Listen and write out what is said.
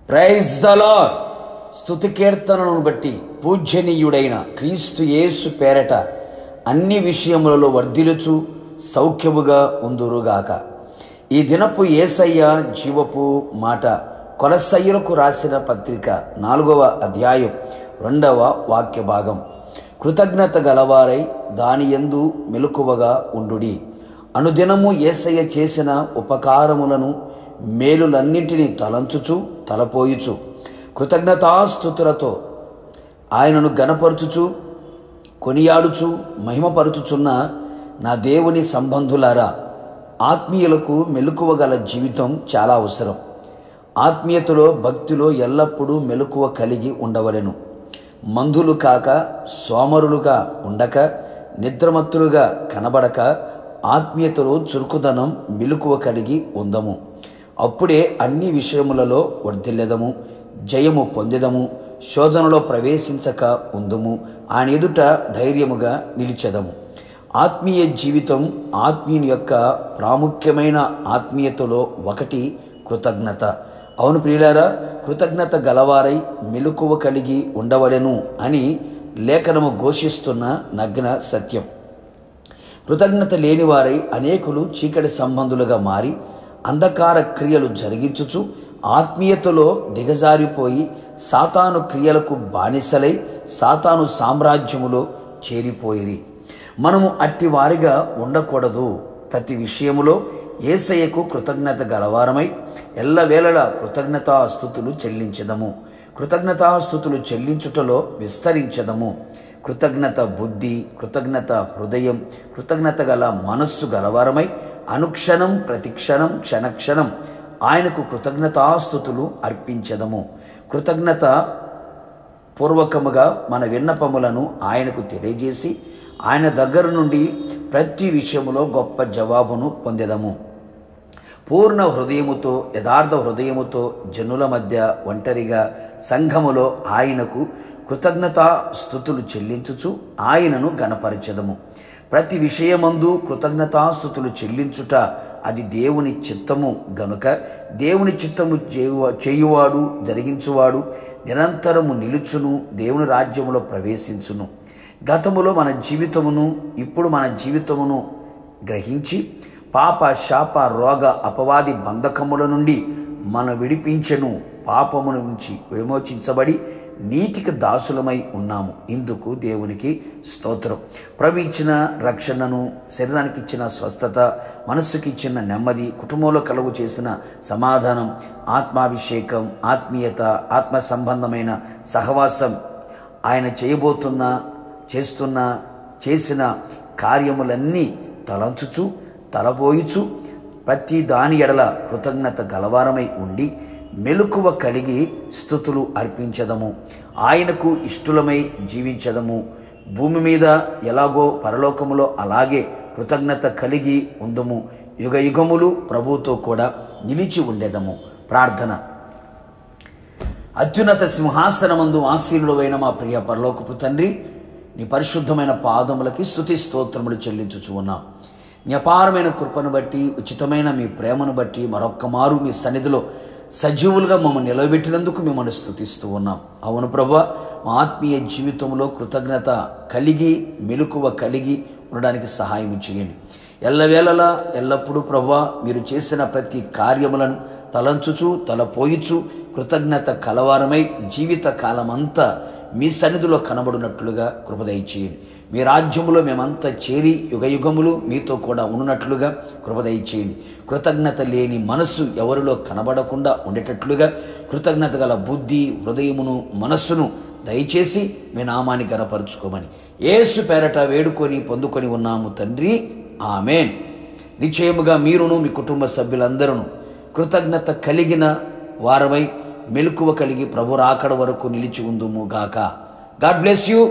Praise the lord. స్తుతి కీర్తనలను బట్టి పూజ్యనీయుడైన క్రీస్తు యేసు పేరట అన్ని విషయములలో వర్ధిలుచు సౌఖ్యముగా ఉందురుగాక. ఈ దినపు యేసయ్య జీవపు మాట కొలస్సయ్యులకు రాసిన పత్రిక 4వ అధ్యాయం 2వ వాక్య భాగం. కృతజ్ఞత గలవారై దానియందు మెలకువగా ఉండుడి. అనుదినము యేసయ్య చేసిన ఉపకారములను మేలులన్నింటినీ తలంచుచు తలపోయుచు కృతజ్ఞతాస్తుతులతో ఆయనను గణపరచుచు కొనియాడుచు మహిమపరుచుచున్న నా దేవుని సంబంధులారా, ఆత్మీయులకు మెలకువ గల జీవితం చాలా అవసరం. ఆత్మీయతలో భక్తిలో ఎల్లప్పుడూ మెలకువ కలిగి ఉండవలెను. మందులు కాక, సోమరులుగా ఉండక, నిద్రమత్తులుగా కనబడక ఆత్మీయతలో చురుకుదనం మెలకువ కలిగి ఉందము. అప్పుడే అన్ని విషయములలో వర్ధిల్లెదము, జయము పొందెదము, శోధనలో ప్రవేశించక ఉందుము, ఆయన ఎదుట ధైర్యముగా నిలిచెదము. ఆత్మీయ జీవితం ఆత్మీయుని యొక్క ప్రాముఖ్యమైన ఆత్మీయతలో ఒకటి కృతజ్ఞత. అవును ప్రియులారా, కృతజ్ఞత గలవారై మెలకువ కలిగి ఉండవలెను అని లేఖనము ఘోషిస్తున్న నగ్న సత్యం. కృతజ్ఞత లేనివారై అనేకులు చీకటి సంబంధులుగా మారి అంధకార క్రియలు జరిగించుచు ఆత్మీయతలో దిగజారిపోయి సాతాను క్రియలకు బానిసలై సాతాను సామ్రాజ్యములో చేరిపోయిరి. మనము అట్టి వారిగా ఉండకూడదు. ప్రతి విషయములో యేసయ్యకు కృతజ్ఞత గలవారమై ఎల్లవేళలా కృతజ్ఞతాస్తుతులు చెల్లించదము. కృతజ్ఞతాస్తుతులు చెల్లించుటలో విస్తరించదము. కృతజ్ఞత బుద్ధి, కృతజ్ఞత హృదయం, కృతజ్ఞత గల మనస్సు గలవారమై అనుక్షణం ప్రతిక్షణం క్షణక్షణం ఆయనకు కృతజ్ఞతాస్తుతులు అర్పించదము. కృతజ్ఞత పూర్వకముగా మన విన్నపములను ఆయనకు తెలియజేసి ఆయన దగ్గర నుండి ప్రతి విషయములో గొప్ప జవాబును పొందెదము. పూర్ణ హృదయముతో, యథార్థ హృదయముతో జనుల మధ్య ఒంటరిగా సంఘములో ఆయనకు కృతజ్ఞతాస్తుతులు చెల్లించుచు ఆయనను గణపరచెదము. ప్రతి విషయమందు కృతజ్ఞతాస్తుతులు చెల్లించుట అది దేవుని చిత్తము గనుక దేవుని చిత్తము చేయువాడు, జరిగించువాడు నిరంతరము నిలుచును, దేవుని రాజ్యములో ప్రవేశించును. గతములో మన జీవితమును, ఇప్పుడు మన జీవితమును గ్రహించి పాప శాప రోగ అపవాది బంధకముల నుండి మన విడిపించెను. పాపమును నుంచి విమోచించబడి నీతికి దాసులమై ఉన్నాము. ఇందుకు దేవునికి స్తోత్రం. ప్రభు ఇచ్చిన రక్షణను, శరీరానికి ఇచ్చిన స్వస్థత, మనస్సుకి ఇచ్చిన నెమ్మది, కుటుంబంలో కలుగు చేసిన సమాధానం, ఆత్మాభిషేకం, ఆత్మీయత, ఆత్మ సంబంధమైన సహవాసం, ఆయన చేసిన కార్యములన్నీ తలంచుచు తలపోయిచు ప్రతి దాని ఎడల కృతజ్ఞత గలవారమై ఉండి మెలకువ కలిగి స్తుతులు అర్పించదము. ఆయనకు ఇష్టలమై జీవించదము. భూమి మీద ఎలాగో పరలోకములో అలాగే కృతజ్ఞత కలిగి ఉందము. యుగ యుగములు ప్రభువుతో కూడా నిలిచి ఉండేదము. ప్రార్థన. అత్యున్నత సింహాసనమందు ఆసీనుడైన మా ప్రియ పరలోకపు తండ్రి, నీ పరిశుద్ధమైన పాదములకి స్తుతి స్తోత్రములు చెల్లించుచు ఉన్నాం. నీ అపారమైన కృపను బట్టి, ఉచితమైన మీ ప్రేమను బట్టి మరొక్క మారు మీ సన్నిధిలో సజీవులుగా మమ్మల్ని నిలబెట్టినందుకు మిమ్మల్ని స్తుతిస్తూ ఉన్నాం. అవును ప్రభువా, మా ఆత్మీయ జీవితంలో కృతజ్ఞత కలిగి మెలకువ కలిగి ఉండడానికి సహాయం చేయండి. ఎల్లవేళలా ఎల్లప్పుడూ ప్రభువా, మీరు చేసిన ప్రతి కార్యములను తలంచుచు తలపోయిచు కృతజ్ఞత కలవారమై జీవిత కాలమంతా మీ సన్నిధిలో కనబడినట్లుగా కృప దయచేయండి. మీ రాజ్యములో మేమంతా చేరి యుగయుగములు మీతో కూడా ఉన్నట్లుగా కృప దయచేయండి. కృతజ్ఞత లేని మనస్సు ఎవరిలో కనబడకుండా ఉండేటట్లుగా కృతజ్ఞత గల బుద్ధి, హృదయమును, మనస్సును దయచేసి మీ నామాన్ని గణపరుచుకోమని యేసు పేరట వేడుకొని పొందుకొని ఉన్నాము తండ్రి. ఆమేన్. నిశ్చయముగా మీరును మీ కుటుంబ సభ్యులందరూ కృతజ్ఞత కలిగిన వారమై మెలకువ కలిగి ప్రభు రాకడ వరకు నిలిచి ఉందుము గాక. God bless you.